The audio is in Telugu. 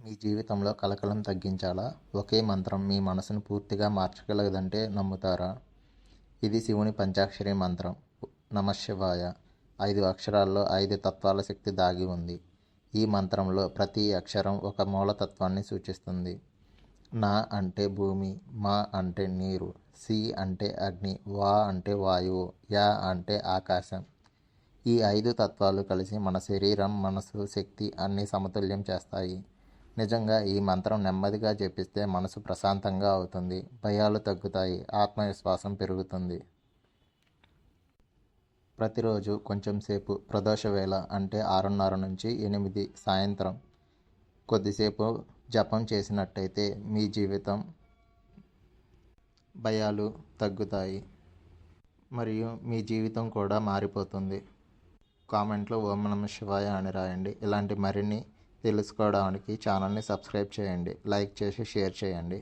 మీ జీవితంలో కలకలం తగ్గించాలా? ఒకే మంత్రం మీ మనసును పూర్తిగా మార్చగలదంటే నమ్ముతారా? ఇది శివుని పంచాక్షరి మంత్రం. నమఃశివాయ. 5 అక్షరాల్లో 5 తత్వాల శక్తి దాగి ఉంది. ఈ మంత్రంలో ప్రతి అక్షరం ఒక మూలతత్వాన్ని సూచిస్తుంది. నా అంటే భూమి, మా అంటే నీరు, సి అంటే అగ్ని, వా అంటే వాయువు, యా అంటే ఆకాశం. ఈ 5 తత్వాలు కలిసి మన శరీరం, మనసు, శక్తి అన్నీ సమతుల్యం చేస్తాయి. నిజంగా ఈ మంత్రం నెమ్మదిగా జపిస్తే మనసు ప్రశాంతంగా అవుతుంది, భయాలు తగ్గుతాయి, ఆత్మవిశ్వాసం పెరుగుతుంది. ప్రతిరోజు కొంచెం సేపు ప్రదోష వేళ అంటే 6:30 నుంచి 8 సాయంత్రం కొద్దిసేపు జపం చేసినట్టయితే మీ జీవితం భయాలు తగ్గుతాయి మరియు మీ జీవితం కూడా మారిపోతుంది. కామెంట్లో ఓం నమః శివాయ అని రాయండి. ఇలాంటి మరిన్ని తెలుసుకోవడానికి ఛానల్ని సబ్స్క్రైబ్ చేయండి, లైక్ చేసి షేర్ చేయండి.